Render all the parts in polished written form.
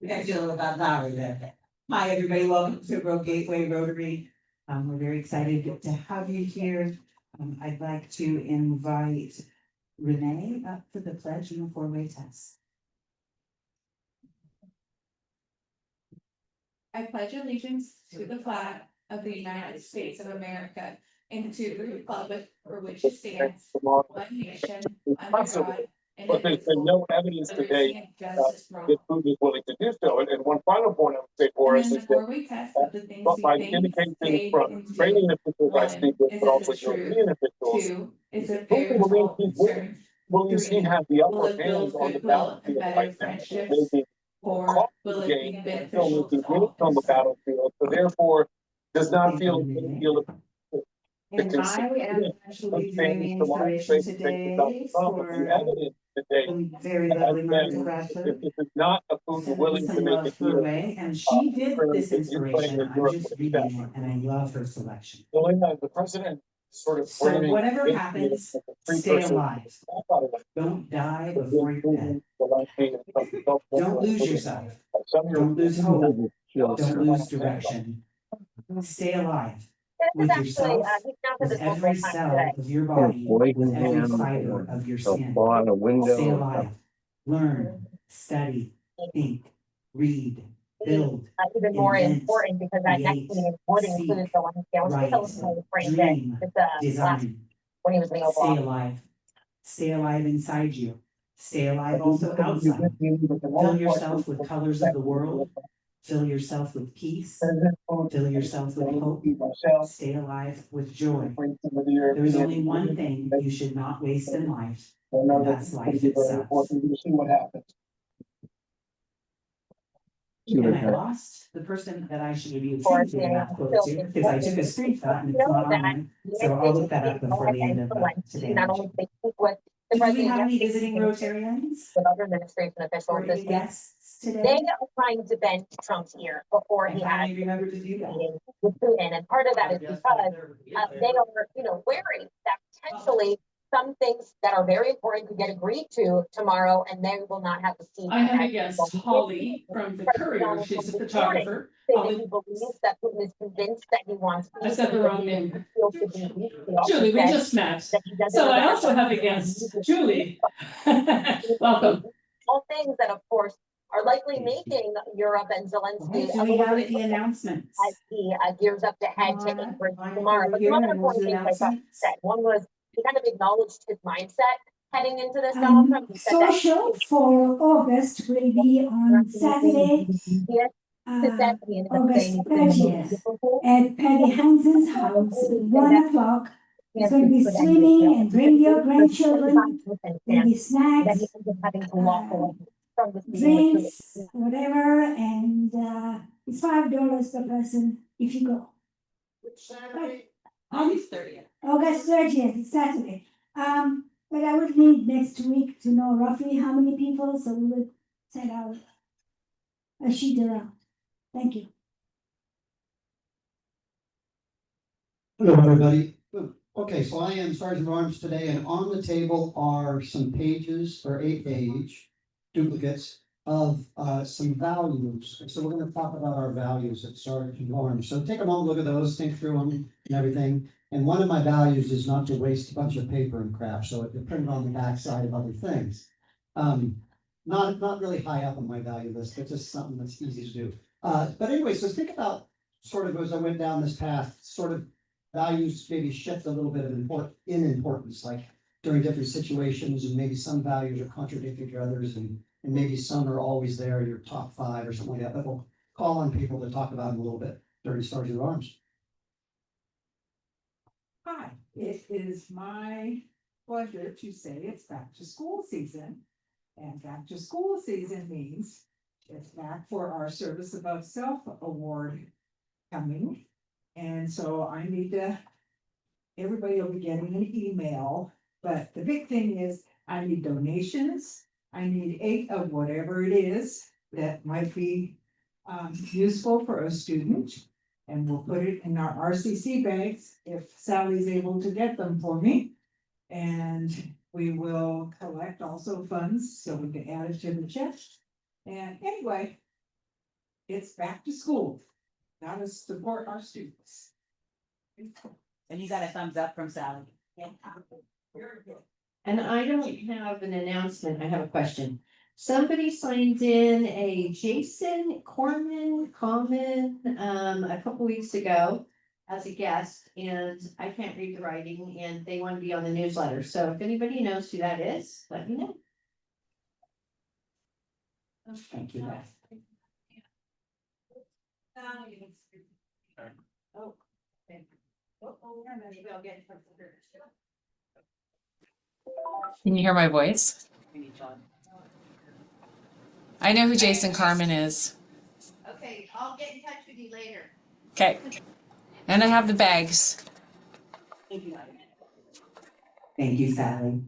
about Zahra Daar. Hi, everybody. Welcome to Gateway Rotary. We're very excited to have you here. I'd like to invite Renee up for the pledge and the four-way test. I pledge allegiance to the flag of the United States of America and to the republic for which it stands, one nation, under God, But there's been no evidence today that food is willing to do so. And one final point I would say for us is that by indications from training officials I speak with, but also European officials, food believes he has the upper hand on the battlefield right now. Making cost gain and still making gains on the battlefield. So therefore, does not feel a great deal of And I am actually doing the inspiration today for the evidence today. Very lovely Martha Bradford. This is not a food willing to make a deal. Way, and she did this inspiration. I'm just reading it, and I love her selection. The president sort of so whatever happens, stay alive. Don't die before you're dead. Don't lose yourself. Don't lose hope. Don't lose direction. Stay alive. With yourself, with every cell of your body, with every fiber of your skin. Stay alive. Learn, study, think, read, build, even more important because that next meeting would include the one dream, design. When he was being stay alive. Stay alive inside you. Stay alive also outside. Fill yourself with colors of the world. Fill yourself with peace. Fill yourself with hope. Stay alive with joy. There's only one thing you should not waste in life, and that's life itself. And I lost the person that I should be attributing that quote to because I took a screenshot and it's not on. So I'll look that up before the end of today. Do we have any visiting Rotarians? With other administration officials this week. They are trying to bend Trump's ear before he has remember to do that. With Putin, and part of that is because they are, wary that potentially some things that are very important could get agreed to tomorrow, and they will not have the seat. I have a guest, Holly from the Courier. She's a photographer. Holly believes that Putin is convinced that he wants. I said the wrong name. Julie, we just met. So I also have a guest, Julie. Welcome. All things that, of course, are likely making Europe and Zelensky a little bit the announcements as he gears up to head to Anchorage tomorrow. But one important thing I said, one was he kind of acknowledged his mindset heading into this. Donald Trump social for August will be on Saturday, August 30th at Patty Hansen's house at 1 o'clock. It's going to be swimming and bring your grandchildren, maybe snacks, drinks, whatever, and it's $5 per person if you go. Which Saturday? August 30th. August 30th, it's Saturday. But I would need next week to know roughly how many people, so we will send out a sheet around. Thank you. Hello, everybody. Okay, so I am Sergeant Arms today, and on the table are some pages, or 8-page duplicates of some values. So we're going to talk about our values at Sergeant Arms. So take a moment, look at those, think through them and everything. And one of my values is not to waste a bunch of paper and crap, so it printed on the back side of other things. Not really high up on my value list, but just something that's easy to do. But anyway, so think about sort of as I went down this path, sort of values maybe shift a little bit of importance, like during different situations, and maybe some values are contradictory to others, and maybe some are always there, your top 5 or something like that. But we'll call on people to talk about them a little bit during Sergeant Arms. Hi, it is my pleasure to say it's back to school season. And back to school season means it's back for our Service Above Self Award coming. And so I need to, everybody will be getting an email, but the big thing is I need donations. I need 8 of whatever it is that might be useful for a student. And we'll put it in our RCC bags if Sally's able to get them for me. And we will collect also funds so we can add it to the check. And anyway, it's back to school. Gotta support our students. And you got a thumbs up from Sally. Very good. And I don't have an announcement, I have a question. Somebody signed in a Jason Corman comment, a couple weeks ago as a guest, and I can't read the writing, and they want to be on the newsletter, so if anybody knows who that is, let me know. Thank you, guys. Oh, maybe I'll get from the- Can you hear my voice? I know who Jason Carmen is. Okay, I'll get in touch with you later. Okay. And I have the bags. Thank you, Sally.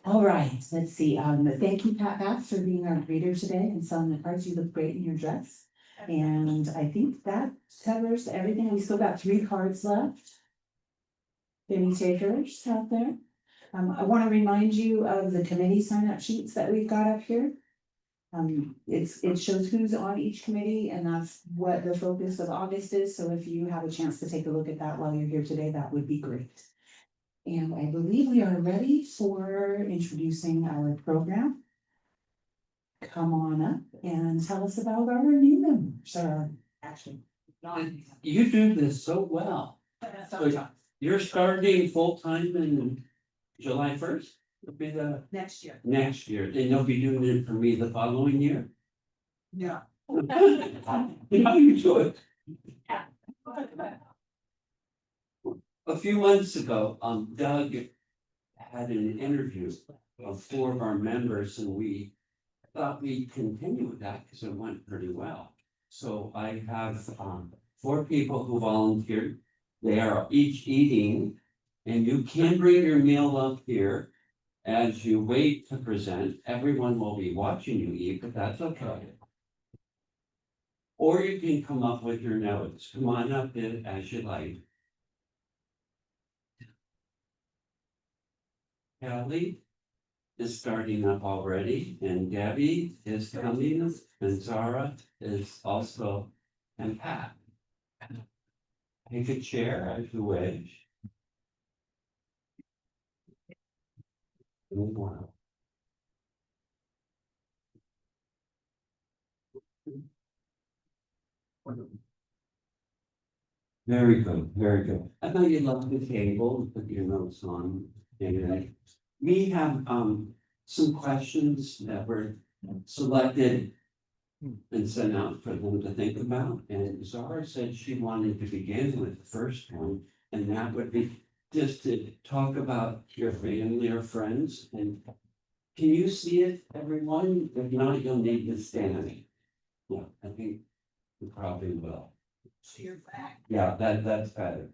All right, let's see. Thank you, Pat, for being our greeter today and selling the cards. You look great in your dress. And I think that covers everything. We still got 3 cards left. Any takers out there? I want to remind you of the committee sign-up sheets that we've got up here. It shows who's on each committee, and that's what the focus of August is. So if you have a chance to take a look at that while you're here today, that would be great. And I believe we are ready for introducing our program. Come on up and tell us about our new members, or actually, You do this so well. So you're starting full-time in July 1st? It'll be the Next year. next year, and you'll be doing it for me the following year? No. You know, you do it. A few months ago, Doug had an interview of 4 of our members, and we thought we'd continue with that because it went pretty well. So I have 4 people who volunteered. They are each eating, and you can bring your meal up here as you wait to present. Everyone will be watching you eat, but that's okay. Or you can come up with your notes. Come on up as you like. Kelly is starting up already, and Debbie is coming, and Zahra is also, and Pat. Take a chair as you wish. Wow. Very good, very good. I thought you loved the table, put your notes on. And we have some questions that were selected and sent out for them to think about. And Zahra said she wanted to begin with the first one, and that would be just to talk about your family or friends. And can you see it, everyone? If not, you'll need to stand. Yeah, I think you probably will. Yeah, that's better.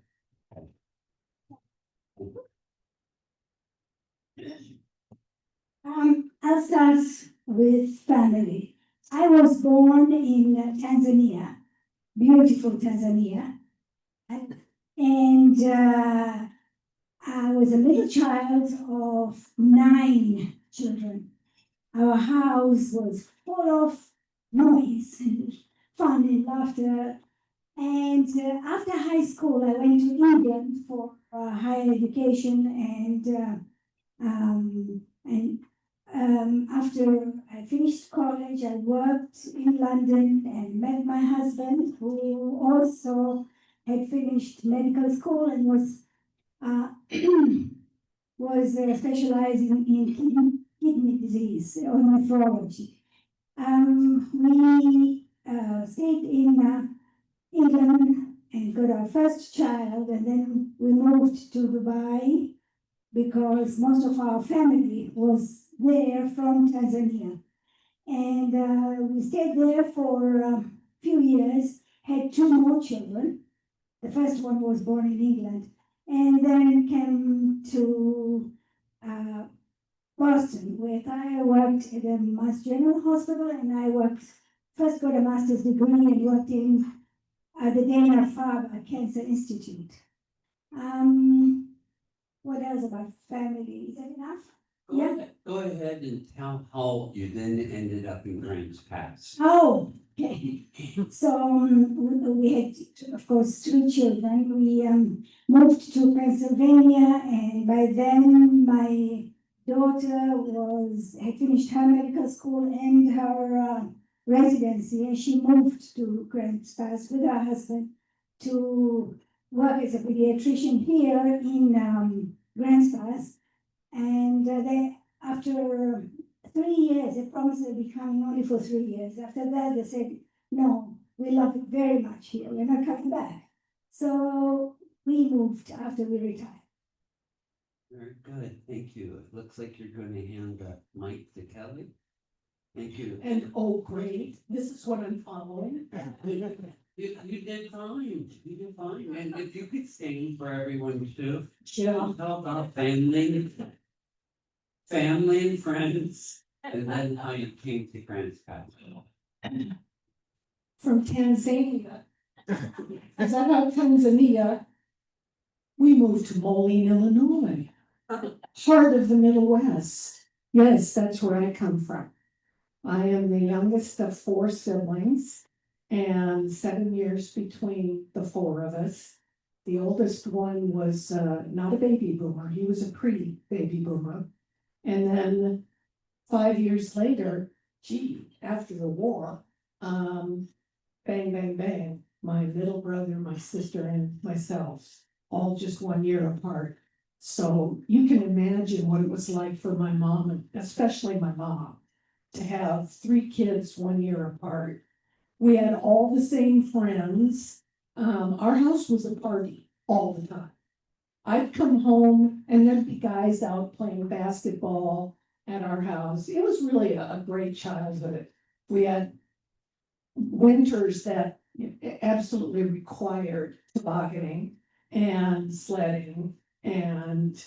I'll start with family. I was born in Tanzania, beautiful Tanzania. And I was a little child of 9 children. Our house was full of noise and fun and laughter. And after high school, I went to England for higher education, and after I finished college, I worked in London and met my husband, who also had finished medical school and was specializing in kidney disease or nephrology. We stayed in England and got our first child, and then we moved to Dubai because most of our family was there from Tanzania. And we stayed there for a few years, had 2 more children. The first one was born in England, and then came to Boston, where I worked at the Mass General Hospital, and I first got a master's degree and worked in the Dana-Farber Cancer Institute. What else about family? Is that enough? Go ahead and tell how you then ended up in Grants Pass. Oh, Okay, so we had, of course, 3 children. We moved to Pennsylvania, and by then my daughter had finished her medical school and her residency, and she moved to Grants Pass with her husband to work as a pediatrician here in Grants Pass. And after 3 years, they promised they'd be coming only for 3 years. After that, they said, no, we love it very much here. We're not coming back. So we moved after we retired. Very good, thank you. It looks like you're going to hand the mic to Kelly. Thank you. And oh, great, this is what I'm following. You did fine, you did fine. And if you could sing for everyone too. Yeah. Talk about family and friends, and then how you came to Grants Pass. From Tanzania. As I'm out of Tanzania, we moved to Moline, Illinois, heart of the Middle West. Yes, that's where I come from. I am the youngest of 4 siblings and 7 years between the 4 of us. The oldest one was not a baby boomer, he was a pre-baby boomer. And then 5 years later, after the war, bang, bang, bang, my little brother, my sister, and myself, all just 1 year apart. So you can imagine what it was like for my mom, and especially my mom, to have 3 kids 1 year apart. We had all the same friends. Our house was a party all the time. I'd come home and there'd be guys out playing basketball at our house. It was really a great childhood. We had winters that absolutely required tobogganing and sledding. And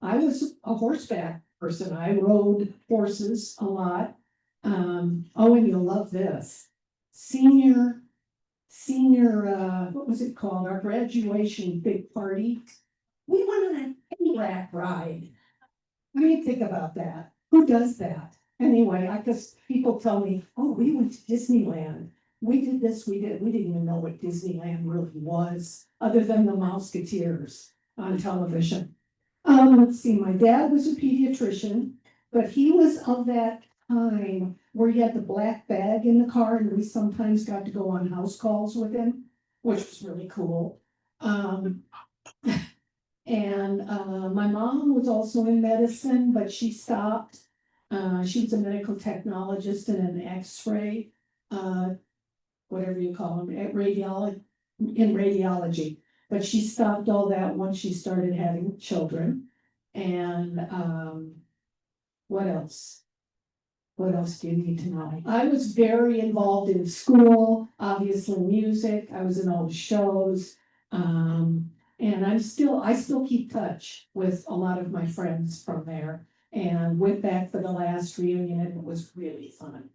I was a horseback person. I rode horses a lot. Oh, and you'll love this. Senior, what was it called? Our graduation big party. We went on a rack ride. I mean, think about that. Who does that? Anyway, I guess people tell me, oh, we went to Disneyland. We did this, we didn't even know what Disneyland really was, other than the Mouseketeers on television. Let's see, my dad was a pediatrician, but he was of that time where he had the black bag in the car, and we sometimes got to go on house calls with him, which was really cool. And my mom was also in medicine, but she stopped. She was a medical technologist and an X-ray, whatever you call them, in radiology. But she stopped all that once she started having children. And what else? What else do you need to know? I was very involved in school, obviously music. I was in all the shows. And I still keep touch with a lot of my friends from there, and went back for the last reunion, and it was really fun.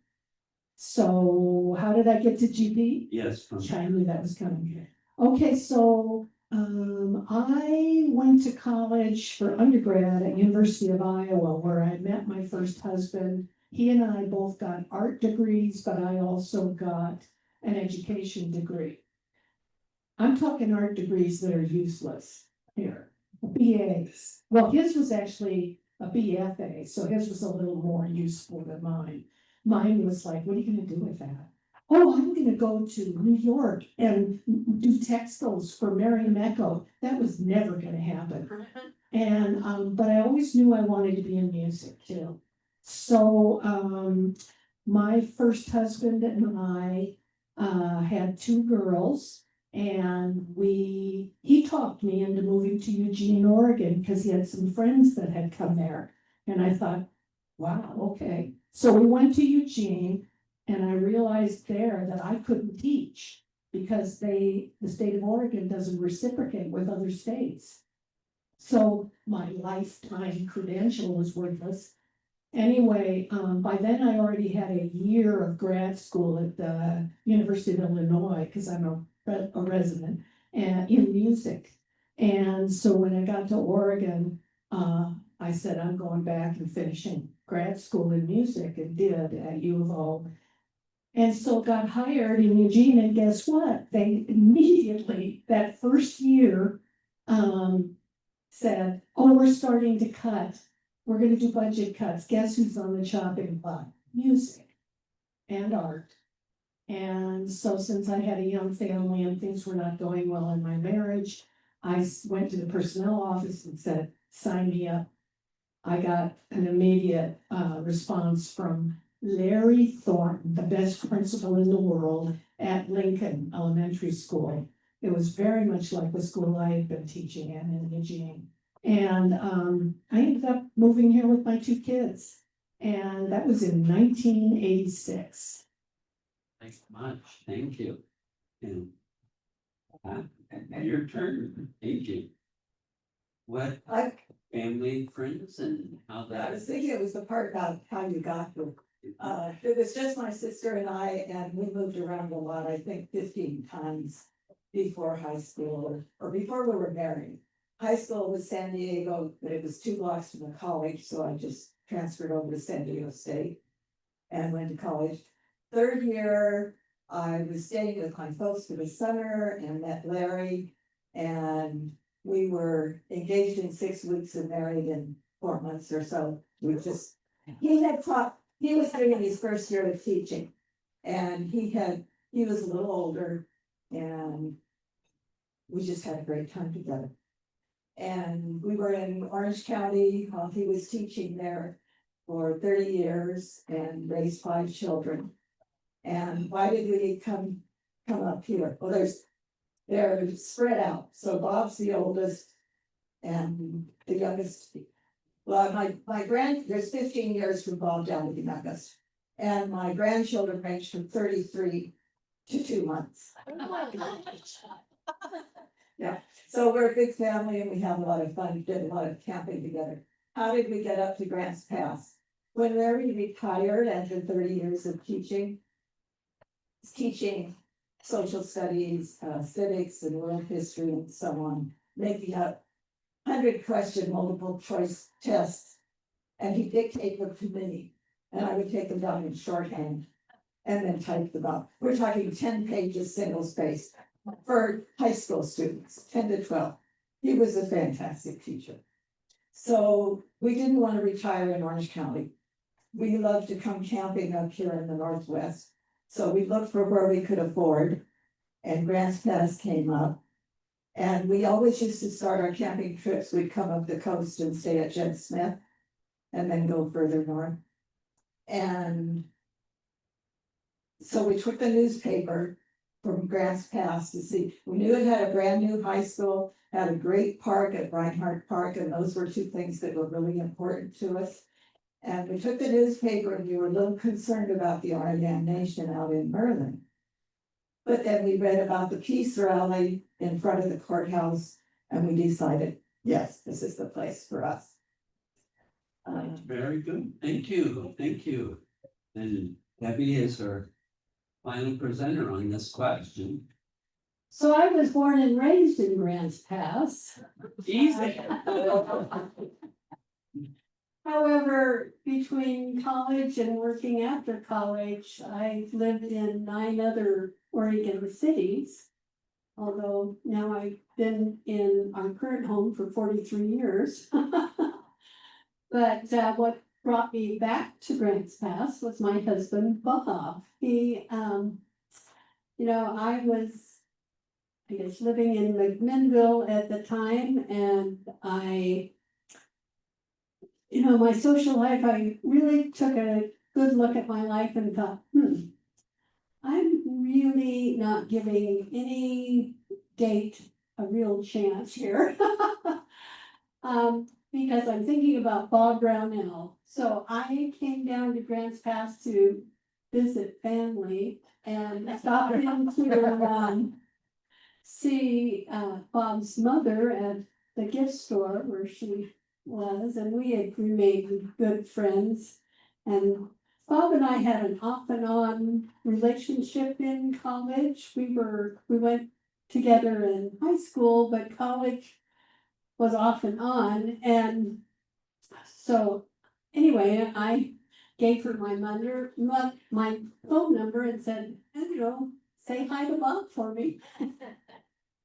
So how did I get to GP? Yes. I knew that was coming. Okay, so I went to college for undergrad at University of Iowa, where I met my first husband. He and I both got art degrees, but I also got an education degree. I'm talking art degrees that are useless here, BAs. Well, his was actually a BFA, so his was a little more useful than mine. Mine was like, what are you gonna do with that? Oh, I'm gonna go to New York and do textiles for Mariam Echo. That was never gonna happen. And, but I always knew I wanted to be in music too. So, my first husband and I, had 2 girls. And he talked me into moving to Eugene, Oregon, because he had some friends that had come there. And I thought, wow, okay. So we went to Eugene, and I realized there that I couldn't teach because the state of Oregon doesn't reciprocate with other states. So my lifetime credential was worthless. Anyway, by then I already had a year of grad school at the University of Illinois, because I'm a resident, and in music. And so when I got to Oregon, I said, I'm going back and finishing grad school in music, and did at U of O. And so got hired in Eugene, and guess what? They immediately, that first year, said, oh, we're starting to cut. We're gonna do budget cuts. Guess who's on the chopping block? Music and art. And so since I had a young family and things were not going well in my marriage, I went to the personnel office and said, sign me up. I got an immediate response from Larry Thornton, the best principal in the world at Lincoln Elementary School. It was very much like the school I had been teaching in Eugene. And I ended up moving here with my 2 kids. And that was in 1986. Thanks much, thank you. And your turn, thank you. What family, friends, and how I that? was thinking it was the part about how you got here. It was just my sister and I, and we moved around a lot, I think 15 times before high school, or before we were married. High school was San Diego, but it was 2 blocks from the college, so I just transferred over to San Diego State and went to college. 3rd year, I was staying with my folks for the summer and met Larry, and we were engaged in 6 weeks and married in 4 months or so. He was doing his first year of teaching, and he was a little older, and we just had a great time together. And we were in Orange County while he was teaching there for 30 years and raised 5 children. And why did we come up here? Well, they're spread out. So Bob's the oldest and the youngest. Well, there's 15 years from Bob down to the youngest. And my grandchildren range from 33 to 2 months. Oh my gosh. Yeah, so we're a big family and we have a lot of fun, did a lot of camping together. How did we get up to Grants Pass? When Larry retired after 30 years of teaching social studies, civics and world history and so on, making up 100-question multiple choice tests. And he dictated them to me, and I would take them down in shorthand and then type them up. We're talking 10 pages, single spaced for high school students, 10 to 12. He was a fantastic teacher. So we didn't want to retire in Orange County. We loved to come camping up here in the Northwest. So we looked for where we could afford, and Grants Pass came up. And we always used to start our camping trips. We'd come up the coast and stay at Jen Smith and then go further north. And so we took the newspaper from Grants Pass to see. We knew it had a brand new high school, had a great park at Reinhardt Park, and those were 2 things that were really important to us. And we took the newspaper and we were a little concerned about the Oregon Nation out in Merlin. But then we read about the peace rally in front of the courthouse, and we decided, yes, this is the place for us. Very good, thank you, thank you. And Debbie is our final presenter on this question. So I was born and raised in Grants Pass. Easy. However, between college and working after college, I lived in 9 other Oregon cities. Although now I've been in our current home for 43 years. But what brought me back to Grants Pass was my husband, Bob. He, I was, I guess, living in McMinnville at the time, and my social life, I really took a good look at my life and thought, I'm really not giving any date a real chance here. Because I'm thinking about Bob Brownell. So I came down to Grants Pass to visit family and stop in to see Bob's mother at the gift store where she was, and we had remained good friends. And Bob and I had an off and on relationship in college. We went together in high school, but college was off and on. And so anyway, I gave her my my phone number and said, say hi to Bob for me.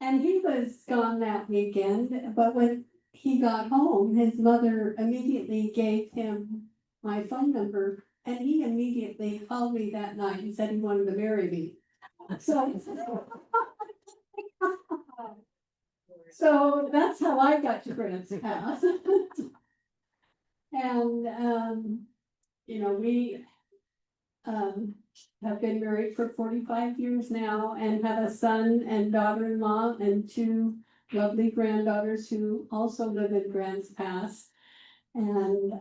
And he was gone that weekend, but when he got home, his mother immediately gave him my phone number, and he immediately called me that night and said he wanted to marry me. So that's how I got to Grants Pass. And, we have been married for 45 years now and have a son and daughter-in-law and two lovely granddaughters who also live in Grants Pass. And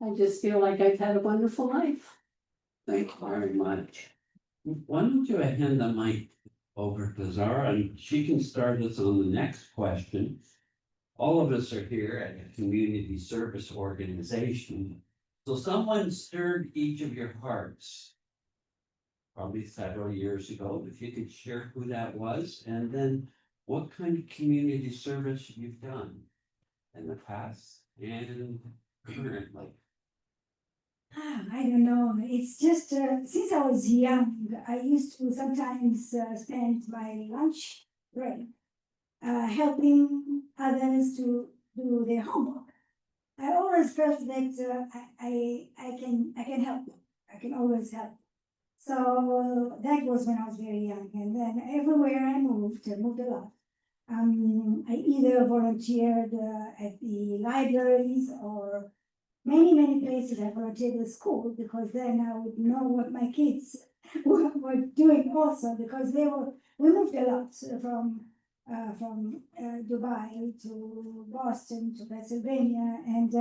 I just feel like I've had a wonderful life. Thank you very much. Why don't you hand the mic over to Zahra, and she can start us on the next question. All of us are here at a community service organization. So someone stirred each of your hearts, probably several years ago. If you could share who that was, and then what kind of community service you've done in the past and currently. I don't know. It's just since I was young, I used to sometimes spend my lunch break helping others to do their homework. I always felt that I can help them. I can always help. So that was when I was very young, and then everywhere I moved a lot. I either volunteered at the libraries or many places. I volunteered at school because then I would know what my kids were doing also, because we moved a lot from Dubai to Boston to Pennsylvania, and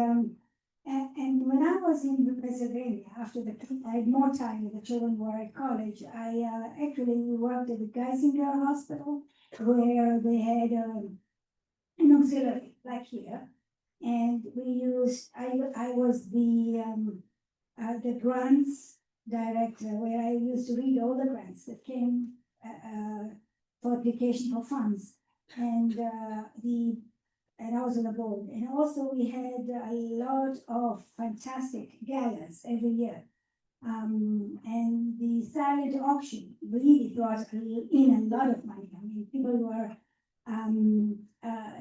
when I was in Pennsylvania, I had more time with the children who were at college. I actually worked at the Geisinger Hospital, where they had an auxiliary like here, and I was the grants director, where I used to read all the grants that came for application for funds, and I was on the board. And also we had a lot of fantastic galas every year. And the silent auction really brought in a lot of money. I mean, people were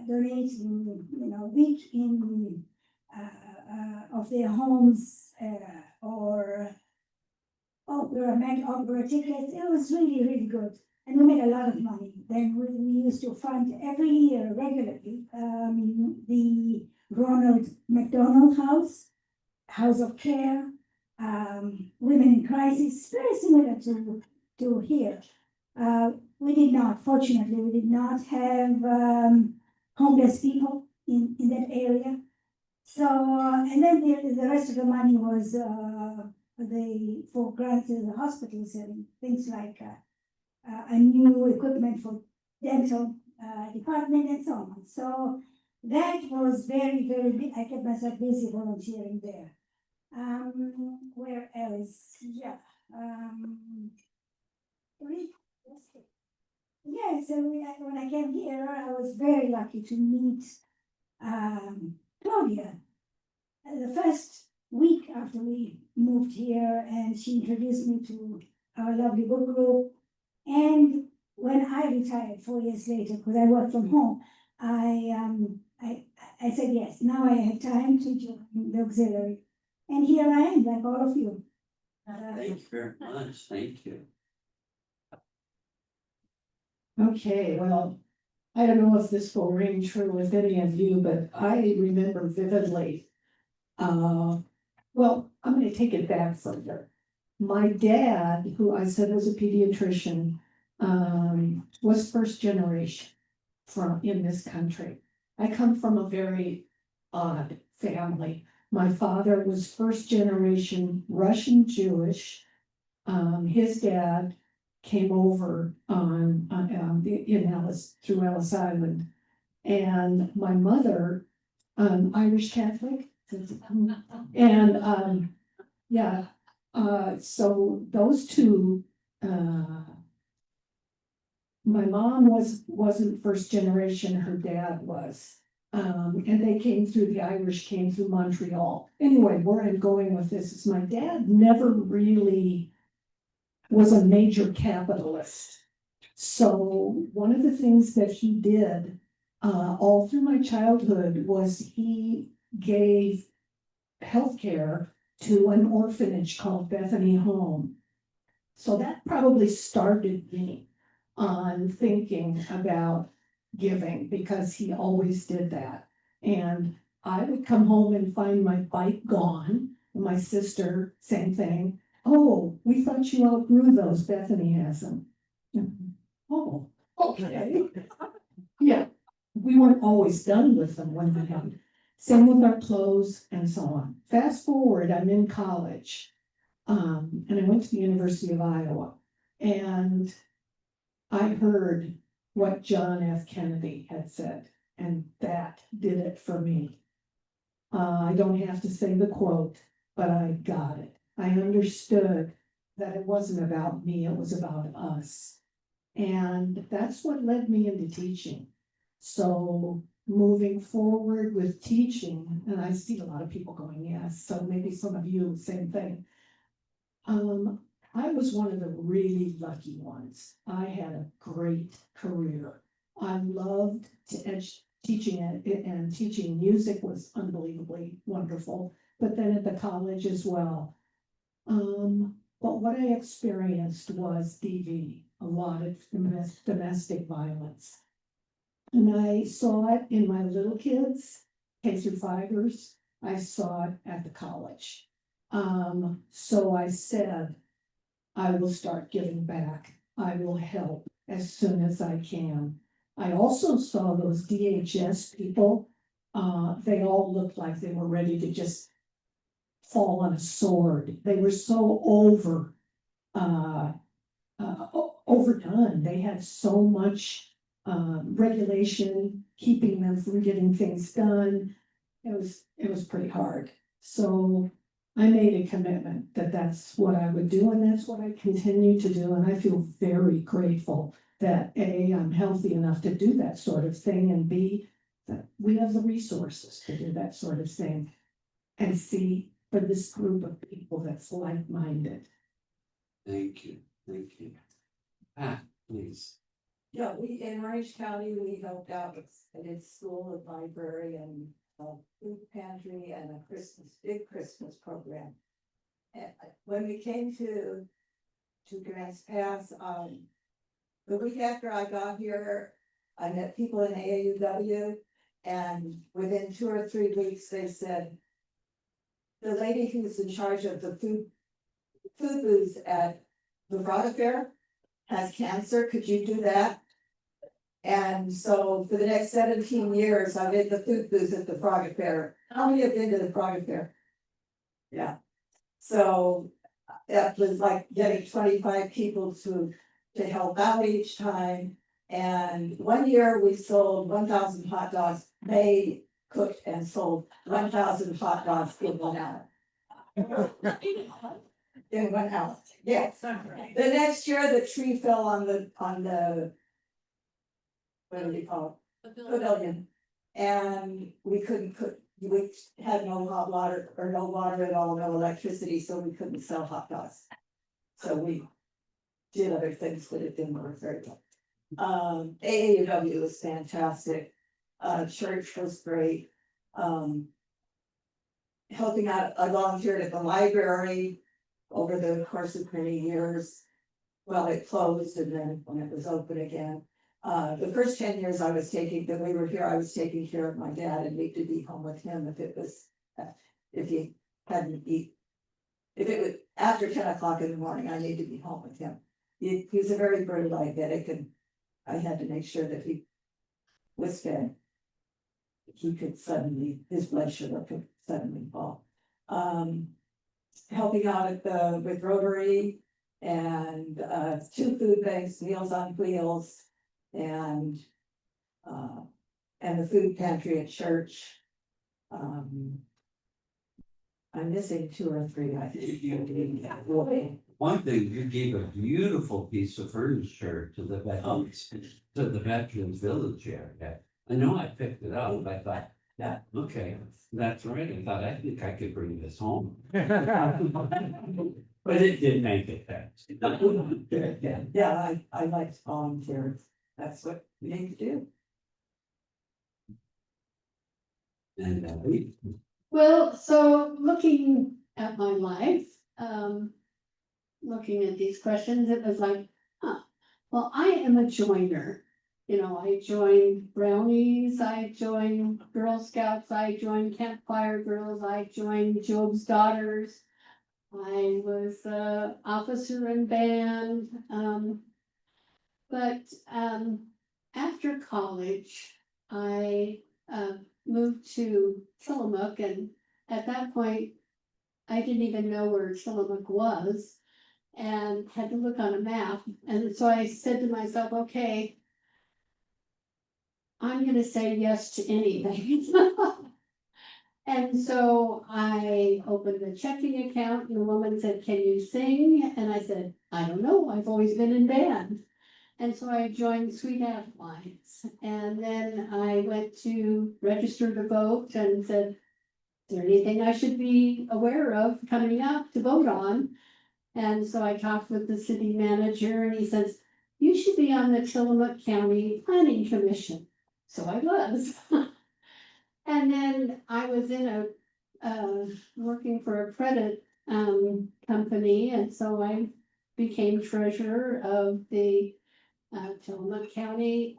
donating, week in of their homes or opera tickets. It was really good. And we made a lot of money. Then we used to fund every year regularly the Ronald McDonald House of Care, Women in Crisis, very similar to here. Fortunately, we did not have homeless people in that area. So, and then the rest of the money was for grants in the hospitals and things like a new equipment for dental department and so on. So that was very big. I kept myself busy volunteering there. Where else? Yeah. Yeah, so when I came here, I was very lucky to meet Claudia. The first week after we moved here, and she introduced me to our lovely book group. And when I retired 4 years later, because I worked from home, I said yes. Now I have time to join the auxiliary, and here I am, like all of you. Thank you very much. Thank you. Okay, well, I don't know if this will ring true with any of you, but I remember vividly. Well, I'm going to take it back further. My dad, who I said was a pediatrician, was first generation in this country. I come from a very odd family. My father was first generation Russian Jewish. His dad came over through Ellis Island, and my mother, Irish Catholic, and so those two. My mom wasn't first generation, her dad was. And they came through, the Irish came through Montreal. Anyway, where I'm going with this is my dad never really was a major capitalist. So one of the things that he did all through my childhood was he gave healthcare to an orphanage called Bethany Home. So that probably started me on thinking about giving, because he always did that. And I would come home and find my bike gone. My sister, same thing. Oh, we thought you outgrew those. Bethany has them. Oh, okay. Yeah, we weren't always done with them when we had. Same with our clothes and so on. Fast forward, I'm in college. And I went to the University of Iowa. And I heard what John F. Kennedy had said, and that did it for me. I don't have to say the quote, but I got it. I understood that it wasn't about me, it was about us. And that's what led me into teaching. So moving forward with teaching, and I see a lot of people going, yes, so maybe some of you, same thing. I was one of the really lucky ones. I had a great career. I loved teaching it, and teaching music was unbelievably wonderful, but then at the college as well. But what I experienced was DV, a lot of domestic violence. And I saw it in my little kids, K through 5ers. I saw it at the college. So I said, I will start giving back. I will help as soon as I can. I also saw those DHS people. They all looked like they were ready to just fall on a sword. They were so overdone. They had so much regulation keeping them from getting things done. It was pretty hard. So I made a commitment that that's what I would do, and that's what I continue to do. And I feel very grateful that A, I'm healthy enough to do that sort of thing, and B, that we have the resources to do that sort of thing. And C, for this group of people that's like-minded. Thank you, thank you. Pat, please. Yeah, we, in Orange County, we helped out with, I did school and library and food pantry and a big Christmas program. And when we came to Grants Pass, the week after I got here, I met people in AAUW, and within 2 or 3 weeks, they said, the lady who's in charge of the food booths at the Frog Fair has cancer, could you do that? And so for the next 17 years, I did the food booths at the Frog Fair. How many have been to the Frog Fair? Yeah. So that was like getting 25 people to help out each time. And one year we sold 1,000 hot dogs, made, cooked, and sold 1,000 hot dogs in 1 hour. In 1 hour, yes. The next year, the tree fell on the what do we call it? Pavilion. And we couldn't cook, we had no hot water or no water at all, no electricity, so we couldn't sell hot dogs. So we did other things, but it didn't work very well. AAUW was fantastic. Church was great. Helping out, I volunteered at the library over the course of many years. Well, it closed, and then when it was open again. The first 10 years I was taking, that we were here, I was taking care of my dad and need to be home with him if he hadn't eat. If it was after 10 o'clock in the morning, I need to be home with him. He was a very bird diabetic, and I had to make sure that he was fed. He could suddenly, his blood sugar could suddenly fall. Helping out at with Rotary and 2 food banks, Meals on Wheels, and the food pantry at church. I'm missing 2 or 3, I think. One thing, you gave a beautiful piece of furniture to the veterans, to the Veterans Village area. I know I picked it up, I thought, yeah, okay, that's right, I thought, I think I could bring this home. But it did make it there. Yeah, I like to volunteer. That's what we need to do. And, Well, so looking at my life, looking at these questions, it was like, well, I am a joiner. You know, I joined Brownies, I joined Girl Scouts, I joined Campfire Girls, I joined Job's Daughters. I was a officer in band, but after college, I moved to Tillamook, and at that point, I didn't even know where Tillamook was and had to look on a map. And so I said to myself, okay, I'm gonna say yes to anything. And so I opened a checking account and the woman said, can you sing? And I said, I don't know, I've always been in band. And so I joined Sweet Lines. And then I went to register to vote and said, is there anything I should be aware of coming up to vote on? And so I talked with the city manager and he says, you should be on the Tillamook County Planning Commission. So I was. And then I was in working for a credit company, and so I became treasurer of the Tillamook County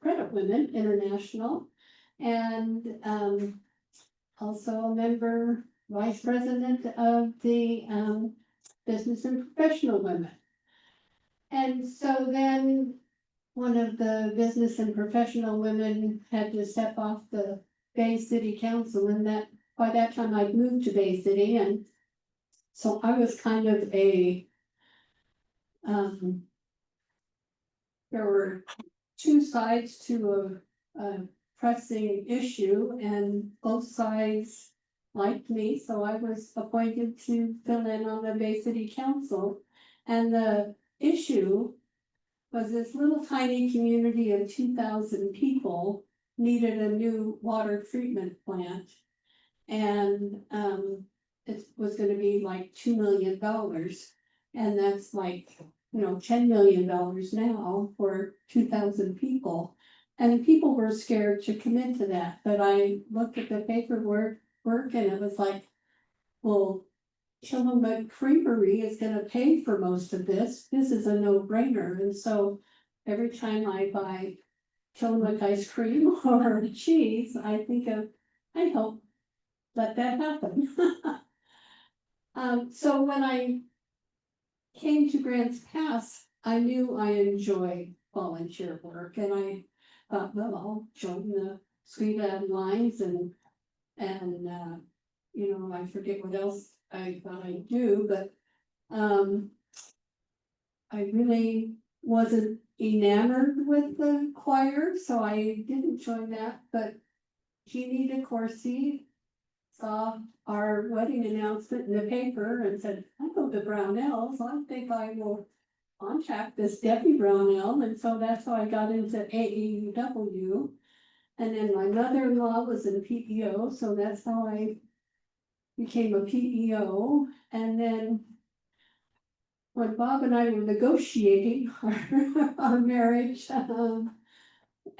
Credit Women International, and also a member, vice president of the Business and Professional Women. And so then one of the business and professional women had to step off the Bay City Council, and that by that time I'd moved to Bay City, and so I was kind of a there were two sides to a pressing issue, and both sides liked me, so I was appointed to fill in on the Bay City Council, and the issue was this little tiny community of 2,000 people needed a new water treatment plant. And it was gonna be like $2 million. And that's like, $10 million now for 2,000 people. And people were scared to commit to that, but I looked at the paperwork and it was like, well, Tillamook Creamery is gonna pay for most of this. This is a no-brainer. And so every time I buy Tillamook ice cream or cheese, I think of, I hope let that happen. So when I came to Grants Pass, I knew I enjoyed volunteer work, and I thought, well, I'll join the Sweet Lines and I forget what else I thought I'd do, but I really wasn't enamored with the choir, so I didn't join that, but Jeannie DeCourcy saw our wedding announcement in the paper and said, I go to Brownell, so I think I will contact this Debbie Brownell, and so that's how I got into AAUW. And then my mother-in-law was in PEO, so that's how I became a PEO. And then when Bob and I were negotiating our marriage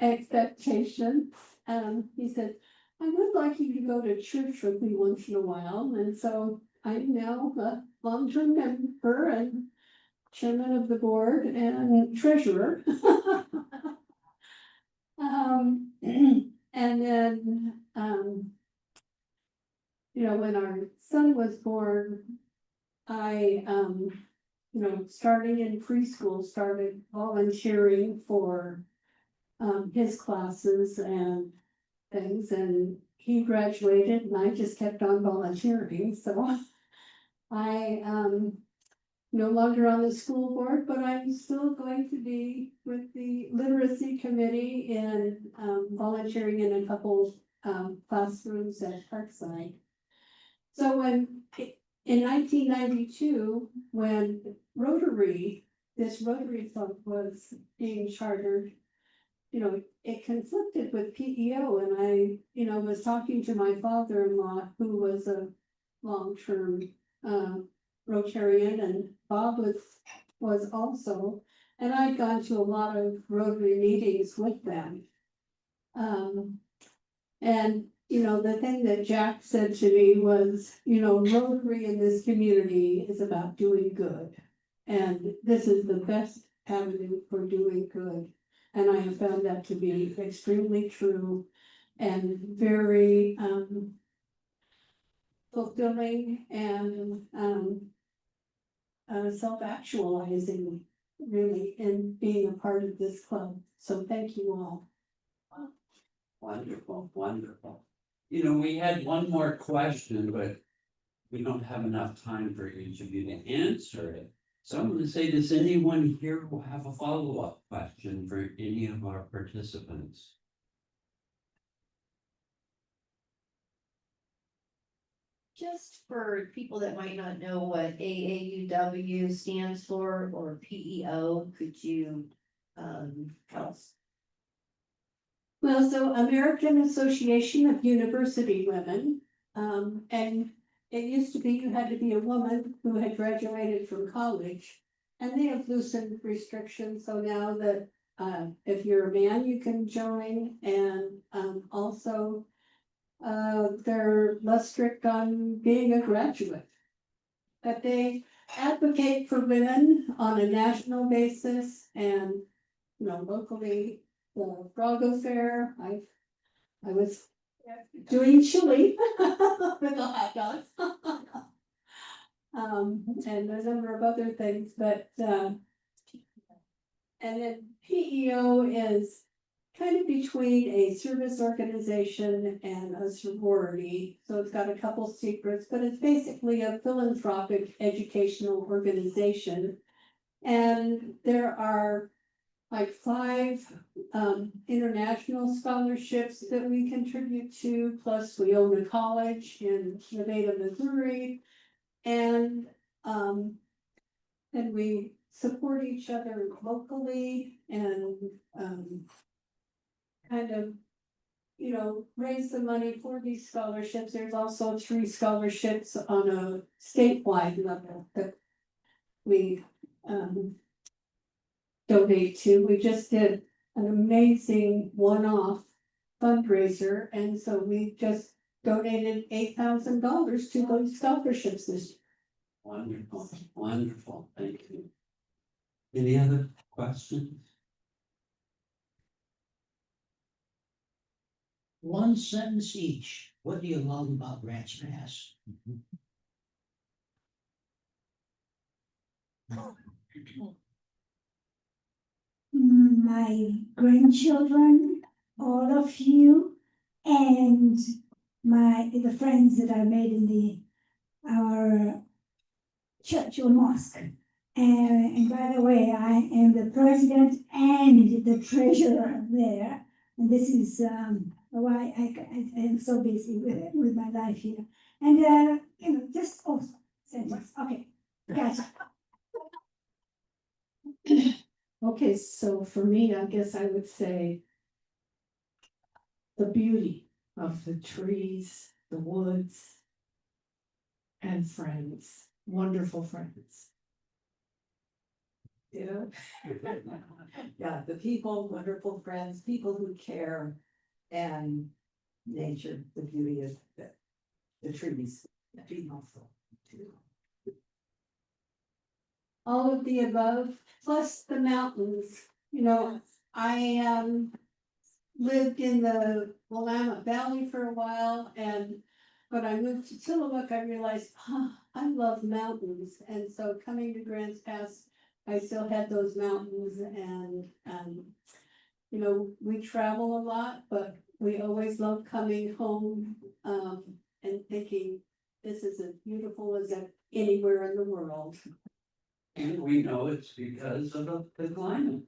expectations, he said, I would like you to go to church with me once in a while. And so I'm now a long-term member and chairman of the board and treasurer. And then, when our son was born, I, starting in preschool, started volunteering for his classes and things, and he graduated and I just kept on volunteering, so I no longer on the school board, but I'm still going to be with the literacy committee and volunteering in a couple classrooms at Parkside. So in 1992, when this Rotary Club was being chartered, it conflicted with PEO, and I, was talking to my father-in-law, who was a long-term, Rotarian, and Bob was also, and I'd gone to a lot of Rotary meetings with them. And, the thing that Jack said to me was, Rotary in this community is about doing good. And this is the best avenue for doing good. And I have found that to be extremely true and very fulfilling and self-actualizing, really, in being a part of this club. So thank you all. Wonderful, wonderful. We had one more question, but we don't have enough time for each of you to answer it. So I'm gonna say, does anyone here have a follow-up question for any of our participants? Just for people that might not know what AAUW stands for, or PEO, could you tell us? Well, so American Association of University Women, and it used to be you had to be a woman who had graduated from college, and they have loosened restrictions, so now that if you're a man, you can join, and also they're less strict on being a graduate. But they advocate for women on a national basis, and locally, the Brago Fair, I was doing chili with the hot dogs. And a number of other things, but and then PEO is kind of between a service organization and a sorority. So it's got a couple secrets, but it's basically a philanthropic educational organization. And there are like 5 international scholarships that we contribute to, plus we own a college in Nevada, Missouri, and we support each other locally and kind of raise the money for these scholarships. There's also 3 scholarships on a statewide level that we donate to. We just did an amazing one-off fundraiser, and so we just donated $8,000 to those scholarships this year. Wonderful, wonderful, thank you. Any other questions? One sentence each. What do you love about Ranch Pass? My grandchildren, all of you, and the friends that I made in our church or mosque. And by the way, I am the president and the treasurer there. And this is why I am so busy with my life here. And just also sentence. Okay, gotcha. Okay, so for me, I guess I would say the beauty of the trees, the woods, and friends, wonderful friends. Yeah, the people, wonderful friends, people who care, and nature, the beauty of the trees. Also. All of the above, plus the mountains. I lived in the Willamette Valley for a while, and when I moved to Tillamook, I realized, I love mountains. And so coming to Grants Pass, I still had those mountains, and we travel a lot, but we always love coming home and thinking this is as beautiful as anywhere in the world. And we know it's because of the climate.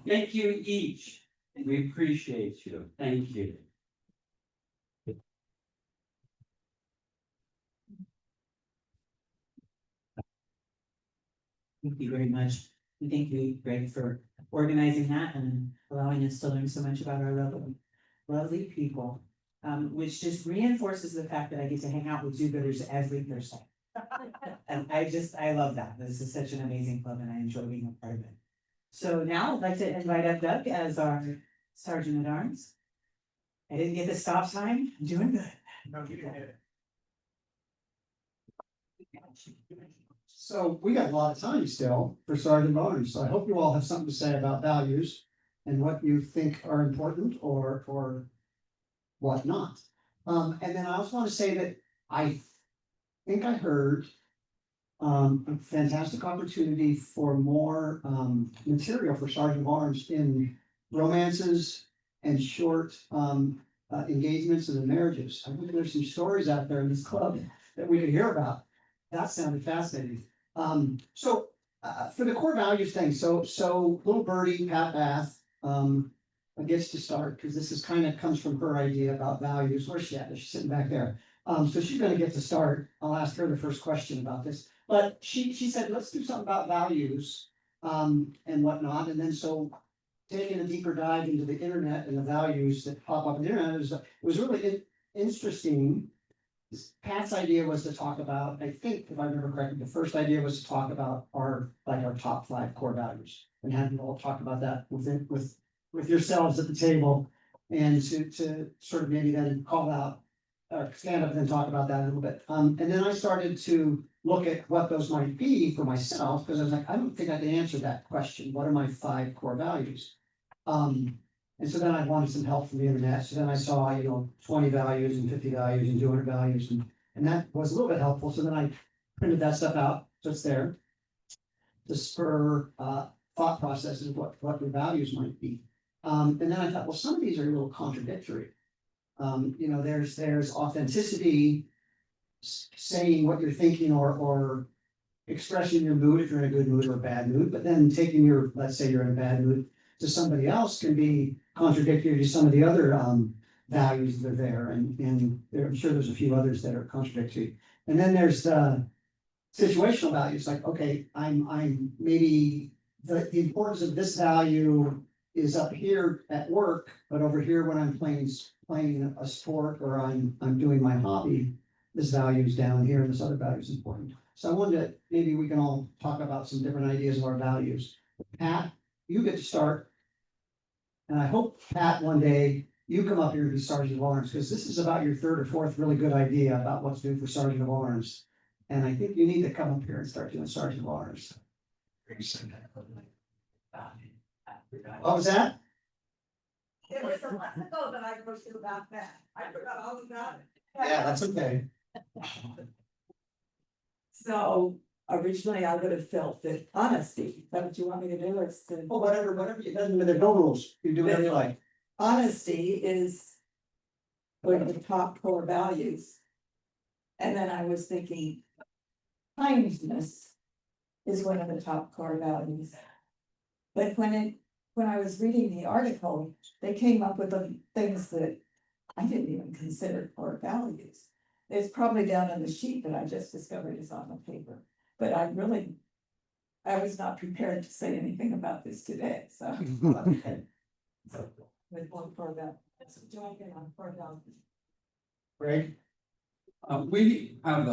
Thank you each. We appreciate you. Thank you. Thank you very much. We thank you, Greg, for organizing that and allowing us to learn so much about our lovely people. Which just reinforces the fact that I get to hang out with do-gooders every Thursday. And I love that. This is such an amazing club and I enjoy being a part of it. So now I'd like to invite up Doug as our Sergeant at Arms. I didn't get the stop sign. I'm doing good. So we got a lot of time still for Sergeant at Arms, so I hope you all have something to say about values and what you think are important or what not. And then I also want to say that I think I heard a fantastic opportunity for more material for Sergeant at Arms in romances and short engagements and in marriages. I think there's some stories out there in this club that we could hear about. That sounded fascinating. So for the core values thing, so little birdie, Pat Bath, gets to start because this is kind of comes from her idea about values. Where's she at? She's sitting back there. So she's going to get to start. I'll ask her the first question about this. But she said, let's do something about values and whatnot. And then so taking a deeper dive into the internet and the values that pop up on the internet, it was really interesting. Pat's idea was to talk about, I think, if I remember correctly, the first idea was to talk about our top 5 core values and have you all talk about that with yourselves at the table and to sort of maybe then call out or stand up and then talk about that a little bit. And then I started to look at what those might be for myself because I was like, I don't think I can answer that question. What are my 5 core values? And so then I wanted some help from the internet. So then I saw, 20 values and 50 values and 200 values. And that was a little bit helpful. So then I printed that stuff out. So it's there to spur thought processes of what your values might be. And then I thought, well, some of these are a little contradictory. There's authenticity, saying what you're thinking or expressing your mood if you're in a good mood or a bad mood. But then taking let's say you're in a bad mood, to somebody else can be contradictory to some of the other values that are there. And I'm sure there's a few others that are contradictory. And then there's the situational values, like, okay, I'm maybe the importance of this value is up here at work, but over here when I'm playing a sport or I'm doing my hobby, this value is down here and this other value is important. So I wanted to, maybe we can all talk about some different ideas of our values. Pat, you get to start. And I hope, Pat, one day you come up here and be Sergeant of Arms, because this is about your 3rd or 4th really good idea about what's new for Sergeant of Arms. And I think you need to come up here and start doing Sergeant of Arms. What was that? It was a month ago that I posted about that. I forgot all about it. Yeah, that's okay. So originally I would have felt that honesty, is that what you want me to do? Or Oh, whatever, you doesn't mean there's no rules. You do whatever you like. honesty is one of the top core values. And then I was thinking kindness is one of the top core values. But when I was reading the article, they came up with the things that I didn't even consider core values. It's probably down on the sheet that I just discovered is on the paper. But I was not prepared to say anything about this today, so. So, with one core value. So join in on core values. Greg? We have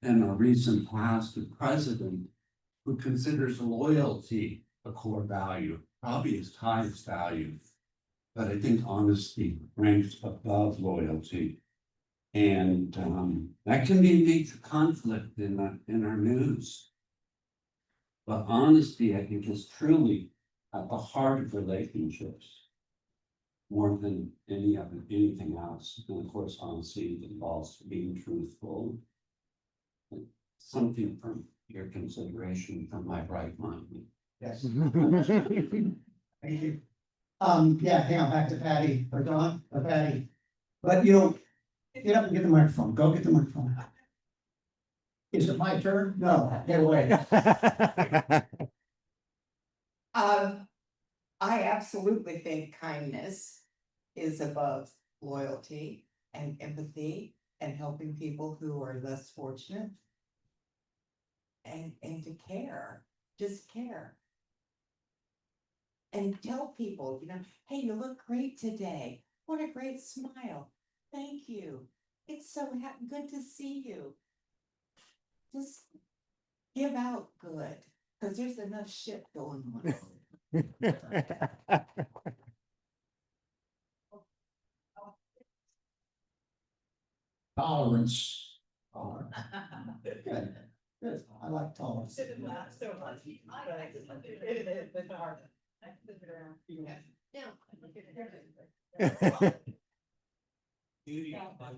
in a recent past, a president who considers loyalty a core value, probably his highest value. But I think honesty ranks above loyalty. And that can be a major conflict in our news. But honesty, I think, is truly at the heart of relationships, more than anything else. And of course, honesty involves being truthful. Something from your consideration from my right mind. Yes. Thank you. Yeah, hang on, back to Patty or Dawn or Patty. But get up and get the microphone. Go get the microphone. Is it my turn? No, get away. I absolutely think kindness is above loyalty and empathy and helping people who are less fortunate. And to care, just care. and tell people, hey, you look great today. What a great smile. Thank you. It's so good to see you. Just give out good, because there's enough shit going on. Tolerance. Good, good. I like tolerance.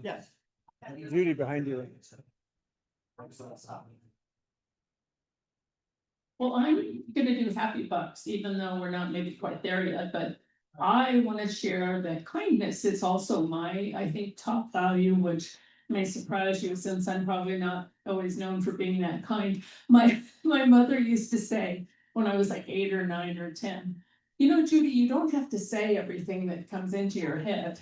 Yes. Judy behind you. Well, I'm gonna do happy bucks, even though we're not maybe quite there yet, but I wanna share that kindness is also my, I think, top value, which may surprise you since I'm probably not always known for being that kind. My mother used to say when I was like 8 or 9 or 10, Judy, you don't have to say everything that comes into your head.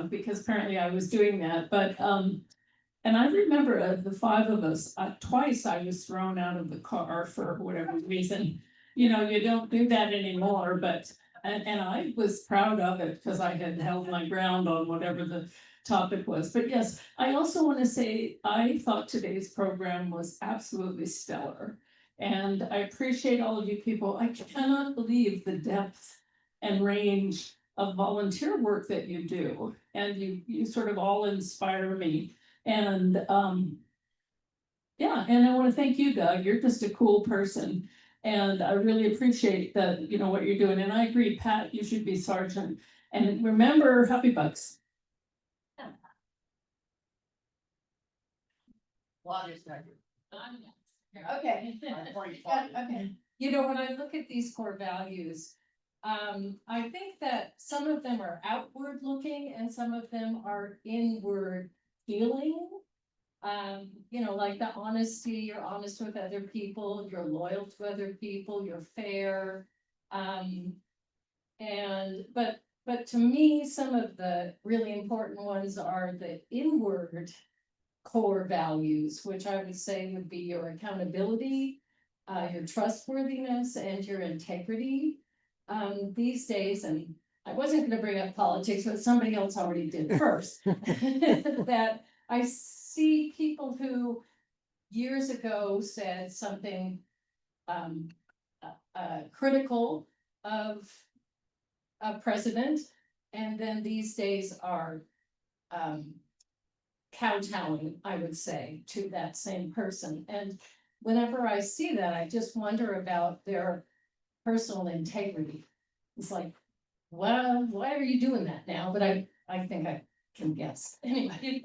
Because apparently I was doing that, but and I remember of the 5 of us, twice I was thrown out of the car for whatever reason. You don't do that anymore, but, and I was proud of it because I had held my ground on whatever the topic was. But yes, I also want to say, I thought today's program was absolutely stellar. And I appreciate all of you people. I cannot believe the depth and range of volunteer work that you do. And you sort of all inspire me. And yeah, and I want to thank you, Doug. You're just a cool person. And I really appreciate that, what you're doing. And I agree, Pat, you should be sergeant. And remember, happy bucks. Okay. Okay. When I look at these core values, I think that some of them are outward looking and some of them are inward feeling. Like the honesty, you're honest with other people, you're loyal to other people, you're fair. But to me, some of the really important ones are the inward core values, which I would say would be your accountability, your trustworthiness, and your integrity. These days, and I wasn't going to bring up politics, but somebody else already did first, that I see people who years ago said something critical of a president, and then these days are kowtowing, I would say, to that same person. And whenever I see that, I just wonder about their personal integrity. It's like, well, why are you doing that now? But I think I can guess. Anyway.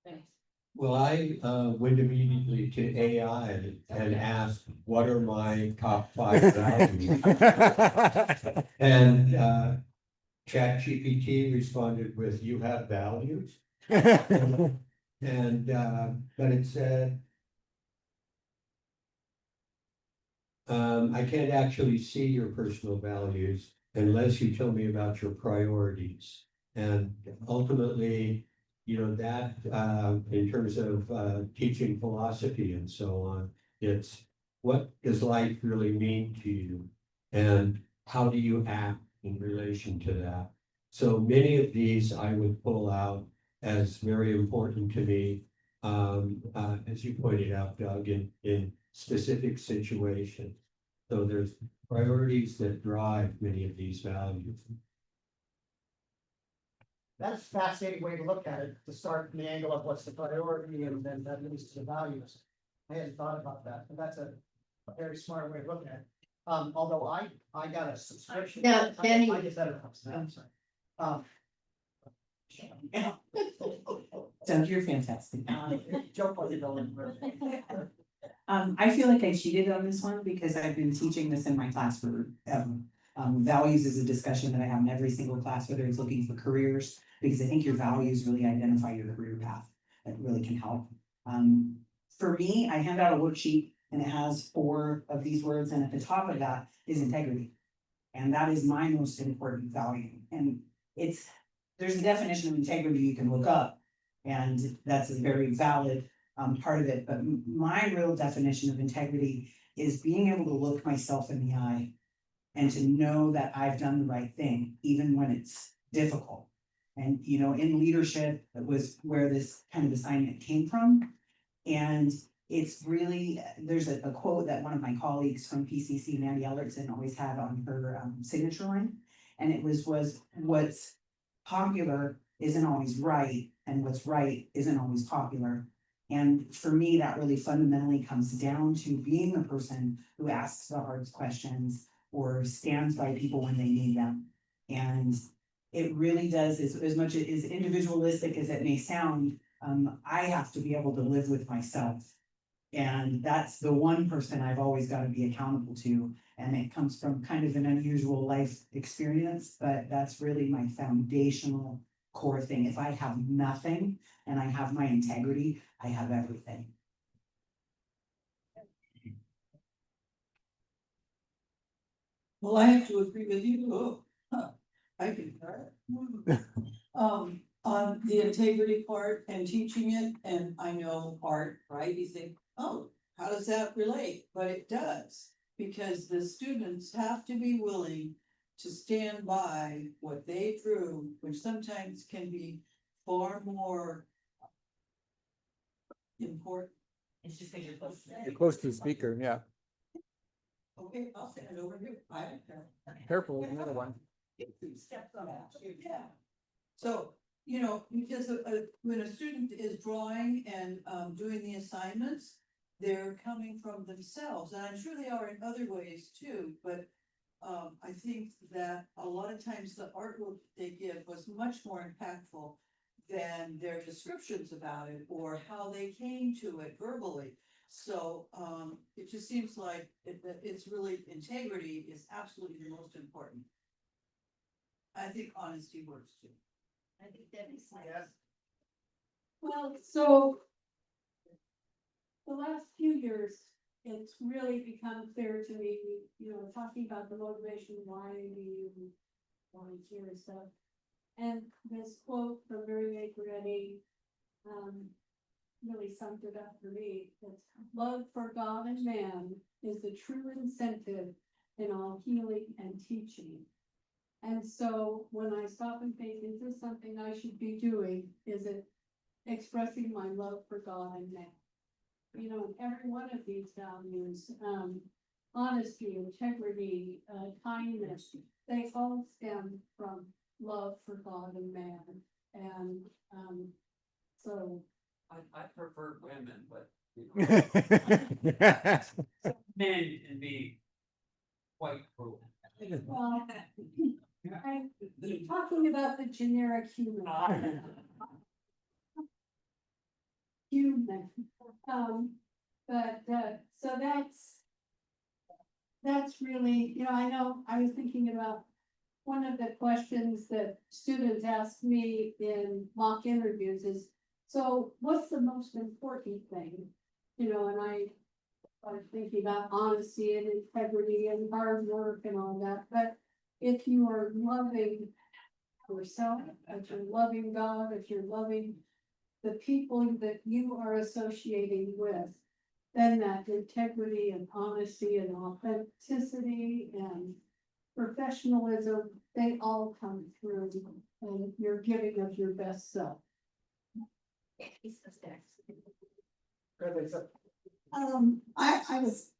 Thanks. Well, I went immediately to AI and asked, what are my top 5 values? And ChatGPT responded with, you have values. And but it said, I can't actually see your personal values unless you tell me about your priorities. And ultimately, that in terms of teaching philosophy and so on, it's what does life really mean to you? And how do you act in relation to that? So many of these I would pull out as very important to me, as you pointed out, Doug, in specific situations. So there's priorities that drive many of these values. That's a fascinating way to look at it, to start from the angle of what's the priority and then that leads to the values. I hadn't thought about that, but that's a very smart way of looking at it. Although I got a subscription. Now, Kenny. I just had a, I'm sorry. Doug, you're fantastic. Joke was it going. I feel like I cheated on this one because I've been teaching this in my class for values is a discussion that I have in every single class, whether it's looking for careers, because I think your values really identify your career path. That really can help. For me, I hand out a worksheet and it has 4 of these words, and at the top of that is integrity. And that is my most important value. And there's a definition of integrity you can look up, and that's a very valid part of it, but my real definition of integrity is being able to look myself in the eye and to know that I've done the right thing, even when it's difficult. And, you know, in leadership, it was where this kind of assignment came from. And it's really, there's a quote that one of my colleagues from PCC, Mandy Ellertson, always had on her signature line. And it was what's popular isn't always right, and what's right isn't always popular. And for me, that really fundamentally comes down to being the person who asks the hard questions or stands by people when they need them. And it really does, as much as individualistic as it may sound, I have to be able to live with myself. And that's the one person I've always got to be accountable to. And it comes from kind of an unusual life experience, but that's really my foundational core thing. If I have nothing and I have my integrity, I have everything. Well, I have to agree with you. Oh, huh, I concur. On the integrity part and teaching it, and I know art, right? You think, oh, how does that relate? But it does, because the students have to be willing to stand by what they drew, which sometimes can be far more important. It's just because you're close. You're close to the speaker, yeah. Okay, I'll stand over here. I don't care. Careful with another one. Steps on that. Yeah. So, you know, because when a student is drawing and doing the assignments, they're coming from themselves, and I'm sure they are in other ways too, but I think that a lot of times the artwork they give was much more impactful than their descriptions about it or how they came to it verbally. So it just seems like it's really, integrity is absolutely the most important. I think honesty works too. I think that makes sense. Well, so the last few years, it's really become clear to me, you know, talking about the motivation, why we volunteer and stuff. And this quote from Mary Makeretti, really summed it up for me. It's love for God and man is the true incentive in all healing and teaching. And so when I stop and think, is this something I should be doing? Is it expressing my love for God and man? You know, every one of these values, honesty, integrity, kindness, they all stem from love for God and man. And so I prefer women, but. Men can be quite cruel. well, I'm talking about the generic human. Human. But so that's really, you know, I know I was thinking about one of the questions that students ask me in mock interviews is, so what's the most important thing? You know, and I was thinking about honesty and integrity and hard work and all that, but if you are loving yourself, if you're loving God, if you're loving the people that you are associating with, then that integrity and honesty and authenticity and professionalism, they all come through, and you're giving of your best self. I was,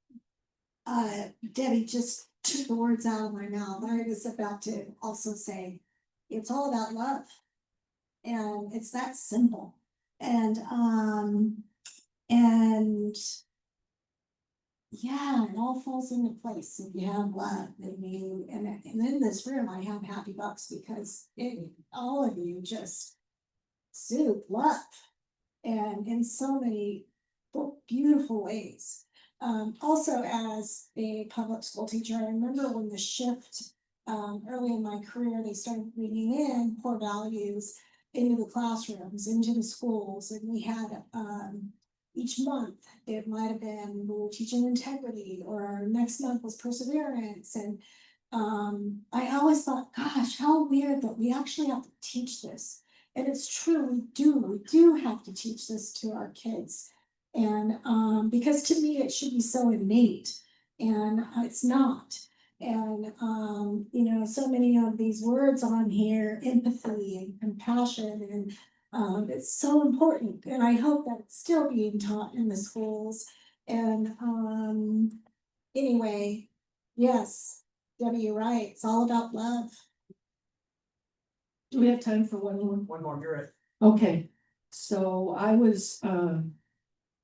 Debbie just took the words out of my mouth. I was about to also say, it's all about love. And it's that simple. And yeah, it all falls into place if you have love. And in this room, I have happy bucks because all of you just exude love, and in so many beautiful ways. Also, as a public school teacher, I remember when the shift early in my career, they started bringing in core values into the classrooms, into the schools, and we had each month, it might have been we were teaching integrity, or next month was perseverance. And I always thought, gosh, how weird that we actually have to teach this. And it's true, we do have to teach this to our kids. And, because to me, it should be so innate, and it's not. And, you know, so many of these words on here, empathy and compassion, and, it's so important, and I hope that it's still being taught in the schools. And, anyway, yes, Debbie, you're right, it's all about love. Do we have time for one more? One more, you're it. Okay, so I was,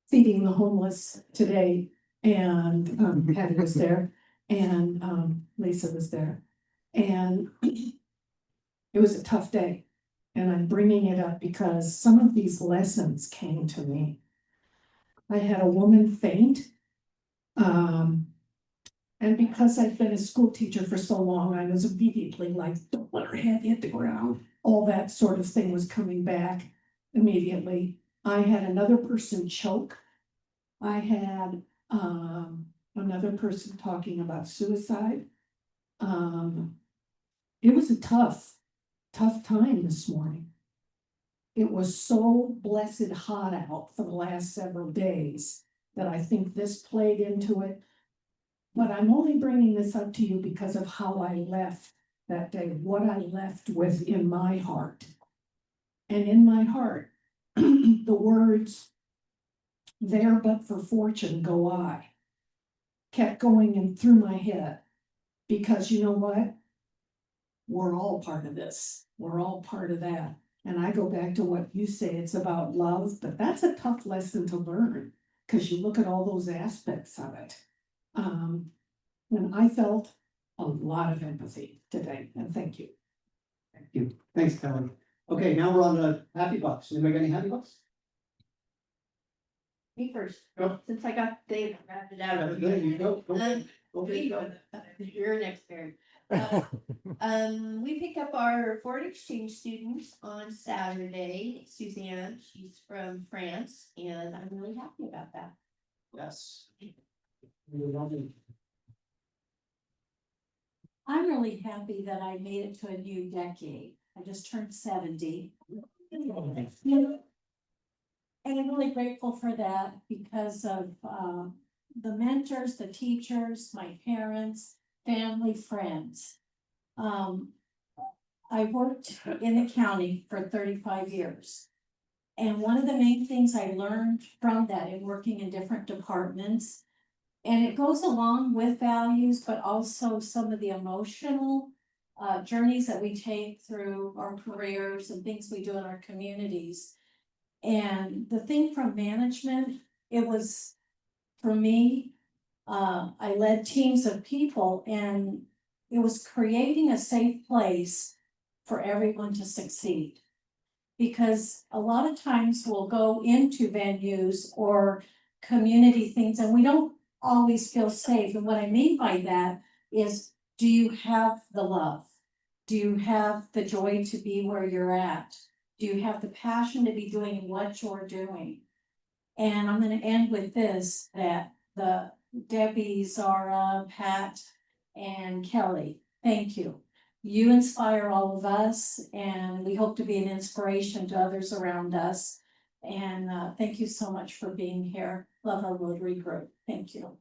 feeding the homeless today, and, Patty was there, and, Lisa was there. And it was a tough day, and I'm bringing it up because some of these lessons came to me. I had a woman faint. And because I've been a school teacher for so long, I was immediately like, don't let her head hit the ground. All that sort of thing was coming back immediately. I had another person choke. I had another person talking about suicide. It was a tough time this morning. It was so blessed hot out for the last several days that I think this played into it. But I'm only bringing this up to you because of how I left that day, what I left with in my heart. And in my heart, the words, "there but for fortune go I," kept going in through my head. Because you know what? We're all part of this. We're all part of that. And I go back to what you say, it's about love, but that's a tough lesson to learn because you look at all those aspects of it. And I felt a lot of empathy today, and thank you. Thank you. Thanks, Kelly. Okay, now we're on to happy bucks. Anybody got any happy bucks? Me first, Go. since I got Dave wrapped it out. That's good. You go. Go. We go. You're next, Barry. We pick up our foreign exchange students on Saturday. Suzanne, she's from France, and I'm really happy about that. Yes. I'm really happy that I made it to a new decade. I just turned 70. And I'm really grateful for that because of the mentors, the teachers, my parents, family, friends. I worked in accounting for 35 years. And one of the main things I learned from that in working in different departments, and it goes along with values, but also some of the emotional journeys that we take through our careers and things we do in our communities. And the thing from management, it was, for me, I led teams of people, and it was creating a safe place for everyone to succeed. Because a lot of times we'll go into venues or community things and we don't always feel safe. And what I mean by that is, do you have the love? Do you have the joy to be where you're at? Do you have the passion to be doing what you're doing? And I'm gonna end with this, that the Debbie, Zahra, Pat, and Kelly, thank you. You inspire all of us, and we hope to be an inspiration to others around us. And thank you so much for being here. Love our Rotary group. Thank you.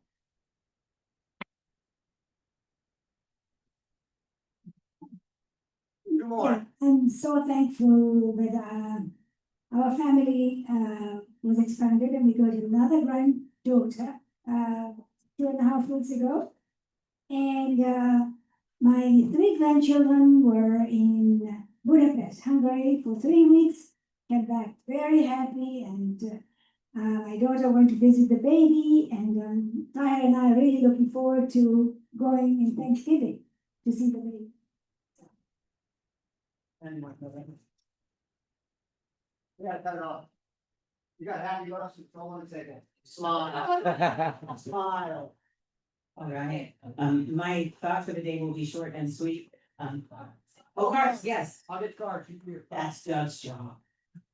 Yeah, I'm so thankful that our family was expanded and we got another granddaughter 2.5 weeks ago. And my 3 grandchildren were in Budapest, Hungary for 3 weeks, came back very happy, and my daughter went to visit the baby, and Tahir and I are really looking forward to going in Thanksgiving to see the baby. Yeah, cut it off. You got happy bucks, hold on a second. Smile. Smile. All right, my thought for the day will be short and sweet. Oh, cards, yes, I'll get cards. You can hear. that's Doug's job.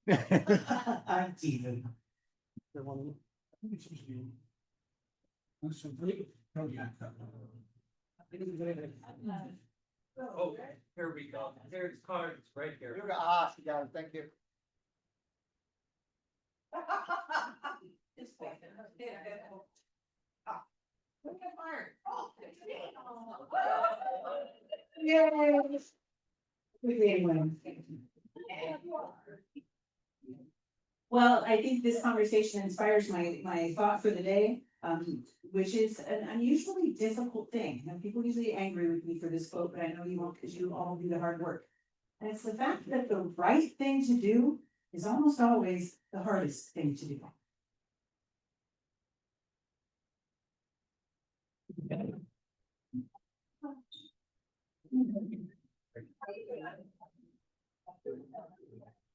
I'm teasing. Oh, here we go. There's cards right here. She got it, thank you. Well, I think this conversation inspires my thought for the day, which is an unusually difficult thing. And people usually angry with me for this quote, but I know you won't because you all do the hard work. And it's the fact that the right thing to do is almost always the hardest thing to do.